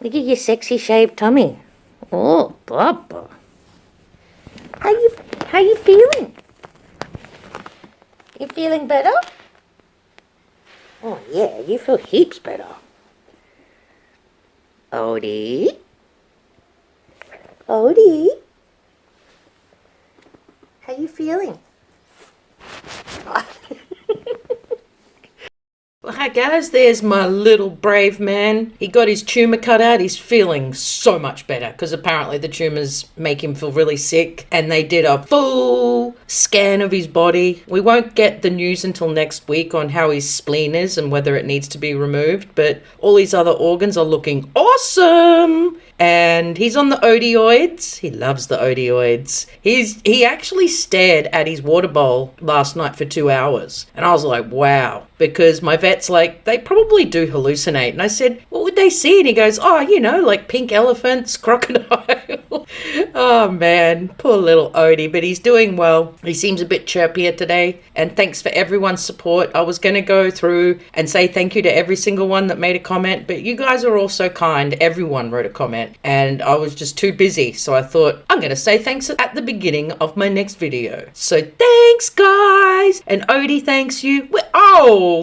Look at your sexy shaved tummy. Oh, Papa. How you feeling? You feeling better? Oh yeah, you feel heaps better. Odie? Odie? How you feeling? Well, hi guys, there's my little brave man. He got his tumour cut out. He's feeling so much better because apparently the tumours make him feel really sick, and they did a full scan of his body. We won't get the news until next week on how his spleen is and whether it needs to be removed, but all his other organs are looking awesome. And he's on the opioids. He loves the opioids. He actually stared at his water bowl last night for 2 hours. And I was like, wow. Because my vet's like, they probably do hallucinate. And I said, what would they see? And he goes, oh, like pink elephants, crocodile. Oh, man. Poor little Odie. But he's doing well. He seems a bit chirpier today. And thanks for everyone's support. I was going to go through and say thank you to every single one that made a comment. But you guys are all so kind. Everyone wrote a comment. And I was just too busy. So I thought, I'm going to say thanks at the beginning of my next video. So thanks, guys. And Odie thanks you.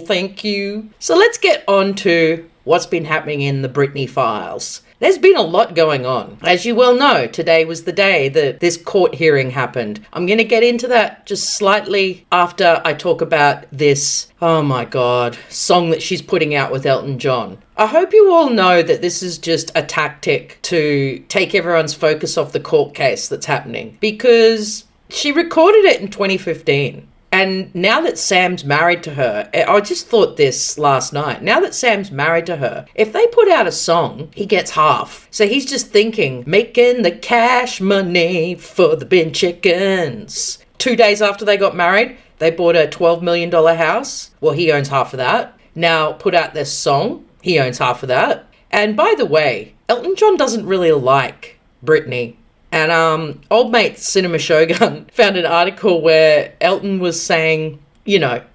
Thank you. So let's get on to what's been happening in the Britney files. There's been a lot going on. As you well know, today was the day that this court hearing happened. I'm going to get into that just slightly after I talk about this, oh my God, song that she's putting out with Elton John. I hope you all know that this is just a tactic to take everyone's focus off the court case that's happening, because she recorded it in 2015. And now that Sam's married to her, I just thought this last night. Now that Sam's married to her, if they put out a song, he gets half. So he's just thinking, making the cash money for the bin chickens. 2 days after they got married, they bought a $12 million house. Well, he owns half of that. Now put out this song, he owns half of that. And by the way, Elton John doesn't really like Britney. And old mate Cinema Shogun found an article where Elton was saying,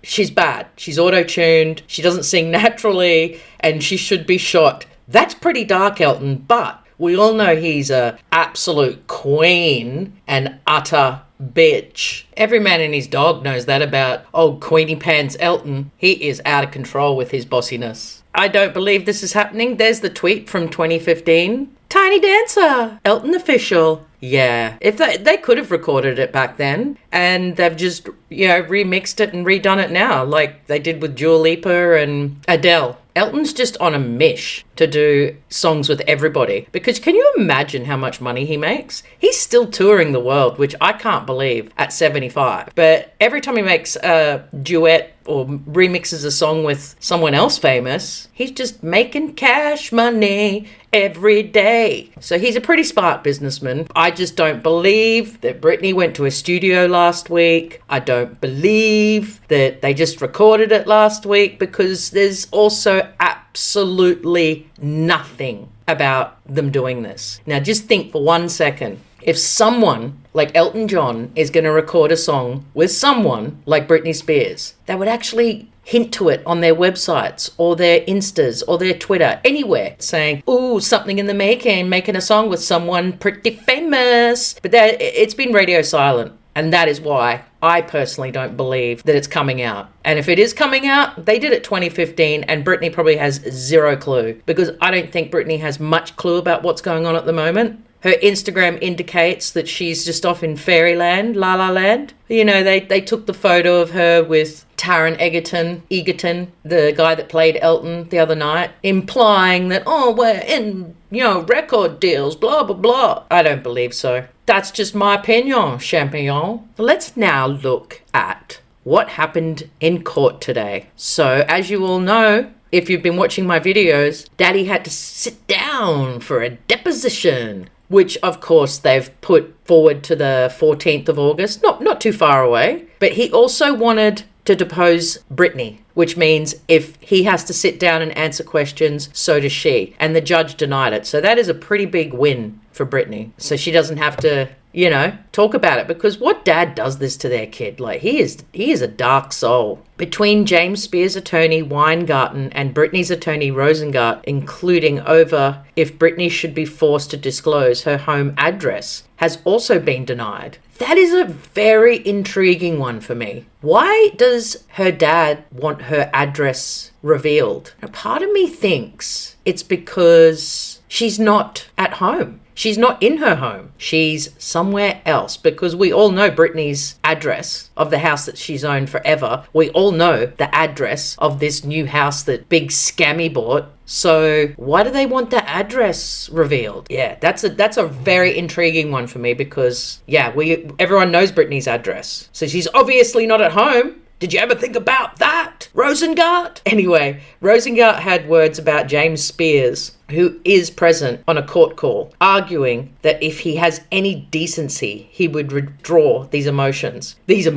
she's bad. She's auto-tuned. She doesn't sing naturally and she should be shot. That's pretty dark, Elton, but we all know he's a absolute queen and utter bitch. Every man and his dog knows that about old Queenie Pants Elton. He is out of control with his bossiness. I don't believe this is happening. There's the tweet from 2015. Tiny Dancer, Elton official. Yeah, if they could have recorded it back then, and they've just, remixed it and redone it now, like they did with Dua Lipa and Adele. Elton's just on a mish to do songs with everybody, because can you imagine how much money he makes? He's still touring the world, which I can't believe at 75. But every time he makes a duet or remixes a song with someone else famous, he's just making cash money every day. So he's a pretty smart businessman. I just don't believe that Britney went to a studio last week. I don't believe that they just recorded it last week, because there's also absolutely nothing about them doing this. Now just think for 1 second. If someone like Elton John is going to record a song with someone like Britney Spears, they would actually hint to it on their websites or their Instas or their Twitter, anywhere, saying, ooh, something in the making a song with someone pretty famous. But it's been radio silent. And that is why I personally don't believe that it's coming out. And if it is coming out, they did it 2015, and Britney probably has zero clue, because I don't think Britney has much clue about what's going on at the moment. Her Instagram indicates that she's just off in fairyland, La La Land. They took the photo of her with Taron Egerton, the guy that played Elton the other night, implying that, we're in, record deals, blah, blah, blah. I don't believe so. That's just my opinion, champion. Let's now look at what happened in court today. So, as you all know, if you've been watching my videos, Daddy had to sit down for a deposition, which of course they've put forward to the 14th of August, not too far away. But he also wanted to depose Britney, which means if he has to sit down and answer questions, so does she. And the judge denied it. So that is a pretty big win for Britney. So she doesn't have to You know, talk about it, because what dad does this to their kid? Like, he is a dark soul. Between James Spears' attorney Weingarten and Britney's attorney Rosengart, including over if Britney should be forced to disclose her home address, has also been denied. That is a very intriguing one for me. Why does her dad want her address revealed? Now, part of me thinks it's because she's not at home. She's not in her home. She's somewhere else, because we all know Britney's address of the house that she's owned forever. We all know the address of this new house that Big Scammy bought. So why do they want the address revealed? Yeah, that's a very intriguing one for me, because everyone knows Britney's address. So she's obviously not at home. Did you ever think about that, Rosengart? Anyway, Rosengart had words about James Spears, who is present on a court call, arguing that if he has any decency, he would withdraw these motions. It's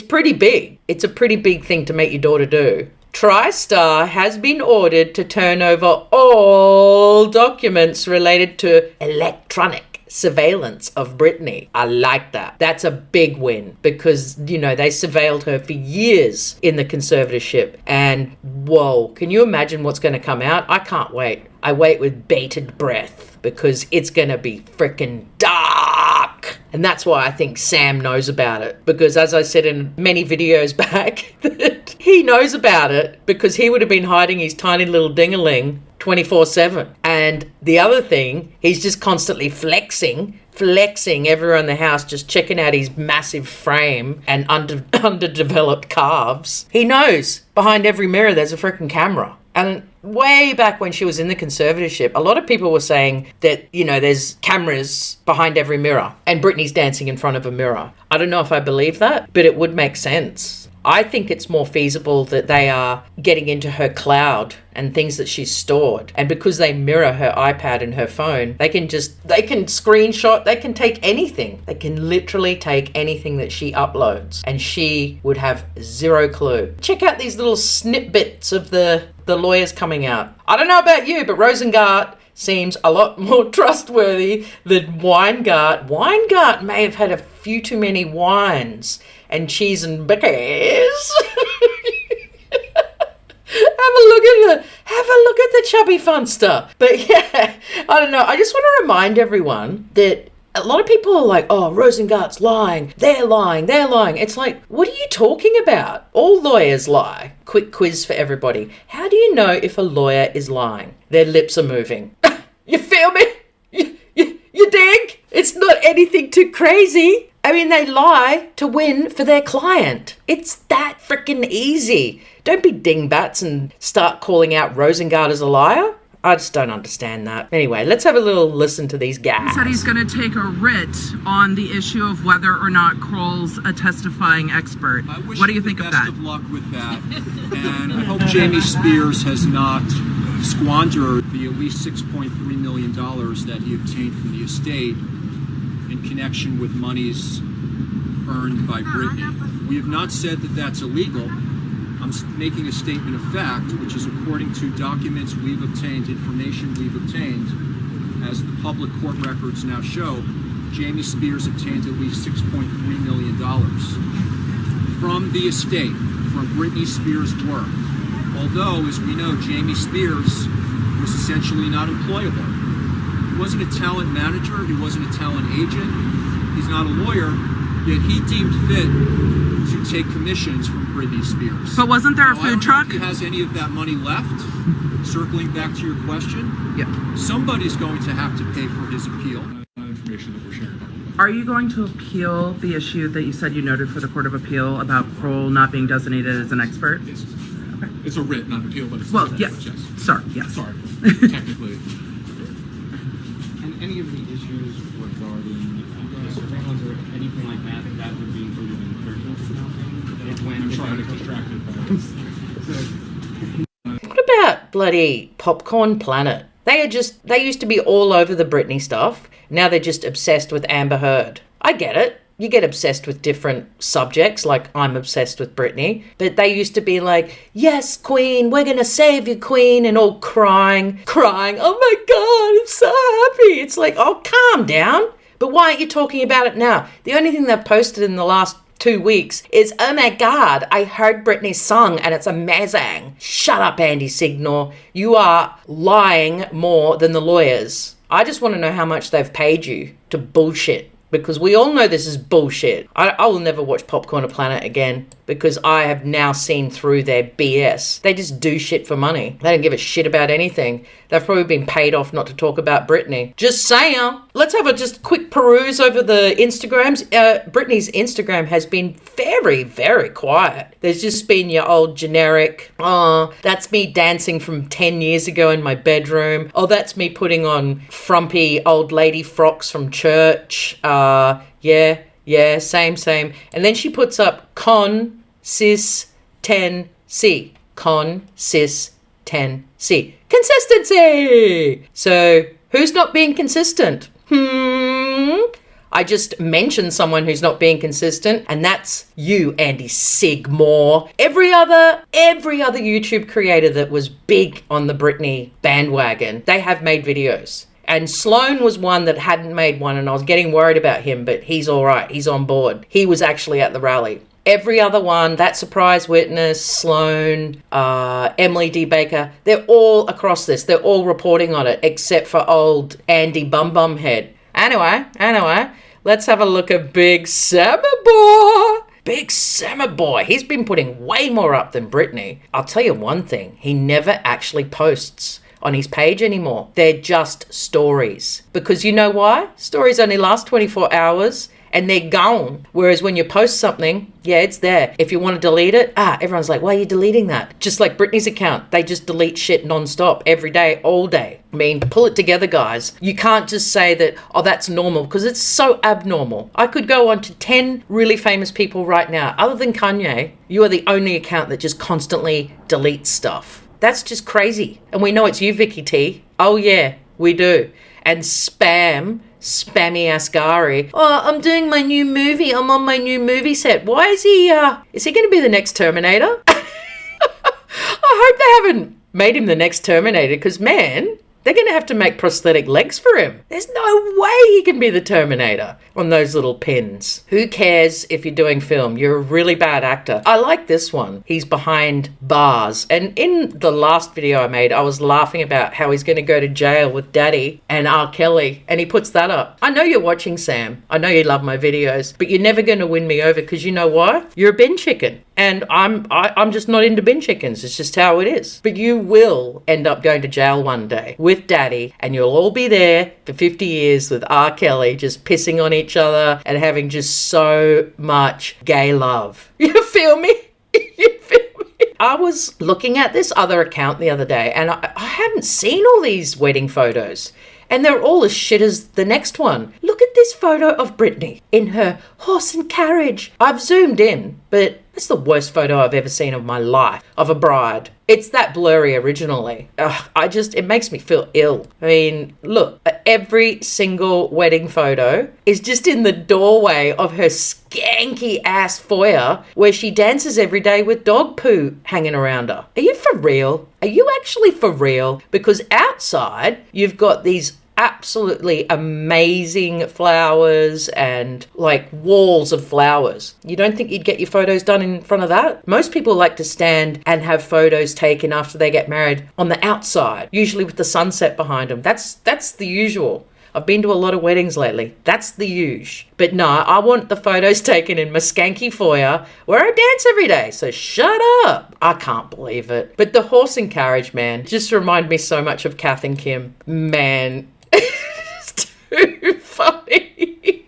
pretty big. It's a pretty big thing to make your daughter do. TriStar has been ordered to turn over all documents related to electronic surveillance of Britney. I like that. That's a big win, because, you know, they surveilled her for years in the conservatorship. And whoa, can you imagine what's going to come out? I can't wait. I wait with bated breath, because it's going to be freaking dark. And that's why I think Sam knows about it, because as I said in many videos back, that he knows about it because he would have been hiding his tiny little ding-a-ling 24/7. And the other thing, he's just constantly flexing everyone in the house, just checking out his massive frame and underdeveloped calves. He knows behind every mirror there's a freaking camera. And way back when she was in the conservatorship, a lot of people were saying that, you know, there's cameras behind every mirror and Britney's dancing in front of a mirror. I don't know if I believe that, but it would make sense. I think it's more feasible that they are getting into her cloud and things that she's stored. And because they mirror her iPad and her phone, they can screenshot, they can take anything. They can literally take anything that she uploads, and she would have zero clue. Check out these little snippets of the lawyers coming out. I don't know about you, but Rosengart seems a lot more trustworthy than Weingart. Weingart may have had a few too many wines and cheese and bickies. Have a look at the chubby funster. But yeah, I don't know. I just want to remind everyone that a lot of people are like, oh, Rosengart's lying. They're lying. It's like, what are you talking about? All lawyers lie. Quick quiz for everybody. How do you know if a lawyer is lying? Their lips are moving. You feel me? You dig? It's not anything too crazy. I mean, they lie to win for their client. It's that freaking easy. Don't be dingbats and start calling out Rosengart as a liar. I just don't understand that. Anyway, let's have a little listen to these guys. He said he's going to take a writ on the issue of whether or not Kroll's a testifying expert. What do you think of that? Best of luck with that. And I hope Jamie Spears has not squandered the at least $6.3 million that he obtained from the estate in connection with monies earned by Britney. We have not said that that's illegal. I'm making a statement of fact, which is according to documents we've obtained, information we've obtained, as the public court records now show, Jamie Spears obtained at least $6.3 million from the estate, from Britney Spears' work. Although, as we know, Jamie Spears was essentially not employable. He wasn't a talent manager, he wasn't a talent agent, he's not a lawyer, yet he deemed fit to take commissions from Britney Spears. But wasn't there a food truck? If he has any of that money left, circling back to your question, yeah, somebody's going to have to pay for his appeal. Information that we're sharing. Are you going to appeal the issue that you said you noted for the Court of Appeal about Kroll not being designated as an expert? Yes. Okay. It's a writ, not an appeal, but it's well, yeah. Yes. Sorry, yes. Sorry, technically. And any of the issues regarding surveillance or anything like that, that would be included in the third I'm sorry, I was distracted by it. What about bloody Popcorn Planet? They used to be all over the Britney stuff. Now they're just obsessed with Amber Heard. I get it. you get obsessed with different subjects, like I'm obsessed with Britney. But they used to be like, yes, Queen, we're going to save you, Queen, and all crying. Oh my God, I'm so happy. It's like, oh, calm down. But why aren't you talking about it now? The only thing they've posted in the last 2 weeks is, oh my God, I heard Britney's song and it's amazing. Shut up, Andy Signor. You are lying more than the lawyers. I just want to know how much they've paid you to bullshit, because we all know this is bullshit. I will never watch Popcorn Planet again, because I have now seen through their BS. They just do shit for money. They don't give a shit about anything. They've probably been paid off not to talk about Britney. Just saying. Let's have a just quick peruse over the Instagrams. Britney's Instagram has been very, very quiet. There's just been your old generic, oh, that's me dancing from 10 years ago in my bedroom. Oh, that's me putting on frumpy old lady frocks from church. Yeah, same. And then she puts up con, cis, 10C. Con, cis, 10C. Consistency! So, who's not being consistent? I just mentioned someone who's not being consistent, and that's you, Andy Sigmore. Every other YouTube creator that was big on the Britney bandwagon, they have made videos. And Sloan was one that hadn't made one, and I was getting worried about him, but he's all right. He's on board. He was actually at the rally. Every other one, That Surprise Witness, Sloan, Emily D. Baker, they're all across this. They're all reporting on it, except for old Andy Bum Head. Anyway, let's have a look at Big Sammer Boy. Big Sammer Boy. He's been putting way more up than Britney. I'll tell you one thing. He never actually posts on his page anymore. They're just stories. Because you know why? Stories only last 24 hours and they're gone. Whereas when you post something, yeah, it's there. If you want to delete it, everyone's like, why are you deleting that? Just like Britney's account. They just delete shit nonstop, every day, all day. I mean, pull it together, guys. You can't just say that, oh, that's normal, because it's so abnormal. I could go on to 10 really famous people right now. Other than Kanye, you are the only account that just constantly deletes stuff. That's just crazy. And we know it's you, Vicky T. Oh, yeah, we do. And spammy Asghari. Oh, I'm doing my new movie. I'm on my new movie set. Why is he going to be the next Terminator? I hope they haven't made him the next Terminator, because, man, they're going to have to make prosthetic legs for him. There's no way he can be the Terminator on those little pins. Who cares if you're doing film? You're a really bad actor. I like this one. He's behind bars. And in the last video I made, I was laughing about how he's going to go to jail with Daddy and R. Kelly. And he puts that up. I know you're watching, Sam. I know you love my videos. But you're never going to win me over, because you know why? You're a bin chicken. And I'm just not into bin chickens. It's just how it is. But you will end up going to jail one day with Daddy, and you'll all be there for 50 years with R. Kelly, just pissing on each other and having just so much gay love. You feel me? You feel me? I was looking at this other account the other day, and I haven't seen all these wedding photos. And they're all as shit as the next one. Look at this photo of Britney in her horse and carriage. I've zoomed in, but it's the worst photo I've ever seen of my life, of a bride. It's that blurry originally. It makes me feel ill. I mean, look, every single wedding photo is just in the doorway of her skanky ass foyer where she dances every day with dog poo hanging around her. Are you for real? Are you actually for real? Because outside, you've got these absolutely amazing flowers and like walls of flowers. You don't think you'd get your photos done in front of that? Most people like to stand and have photos taken after they get married on the outside, usually with the sunset behind them. That's the usual. I've been to a lot of weddings lately. That's the usual. But no, I want the photos taken in my skanky foyer where I dance every day. So shut up. I can't believe it. But the horse and carriage, man, just remind me so much of Kath and Kim. Man, it's too funny.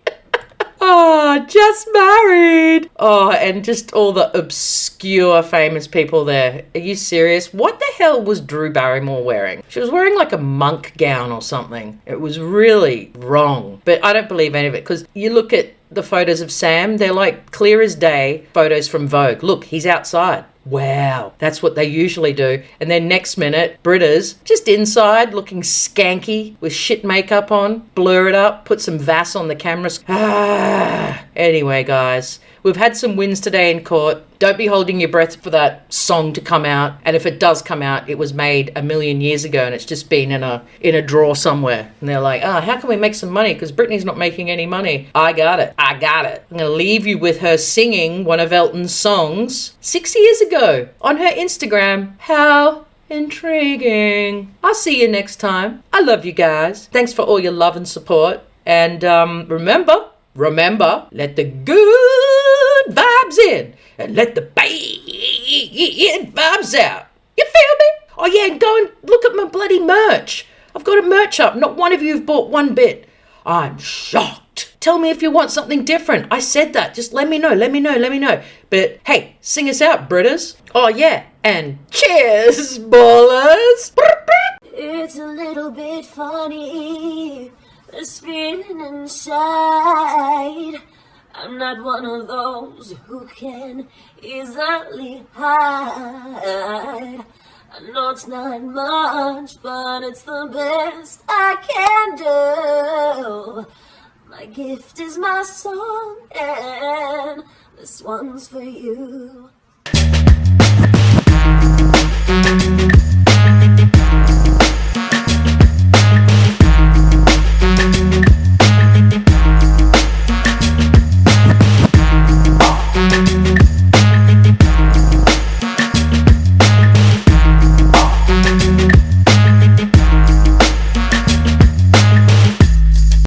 Oh, just married. Oh, and just all the obscure famous people there. Are you serious? What the hell was Drew Barrymore wearing? She was wearing like a monk gown or something. It was really wrong. But I don't believe any of it, because you look at the photos of Sam, they're like clear as day photos from Vogue. Look, he's outside. Wow, that's what they usually do. And then next minute, Britta's just inside looking skanky with shit makeup on, blur it up, put some Vass on the camera. Anyway, guys, we've had some wins today in court. Don't be holding your breath for that song to come out. And if it does come out, it was made a million years ago and it's just been in a drawer somewhere. And they're like, how can we make some money? Because Britney's not making any money. I got it. I'm going to leave you with her singing one of Elton's songs 6 years ago on her Instagram. How intriguing. I'll see you next time. I love you guys. Thanks for all your love and support. And remember, let the good vibes in and let the bad vibes out. You feel me? Oh yeah, and go and look at my bloody merch. I've got a merch up. Not one of you have bought one bit. I'm shocked. Tell me if you want something different. I said that. Just let me know. But hey, sing us out, Britters. Oh yeah, and cheers, ballers. It's a little bit funny, this feeling inside. I'm not one of those who can easily hide. I know it's not much, but it's the best I can do. My gift is my song, and this one's for you.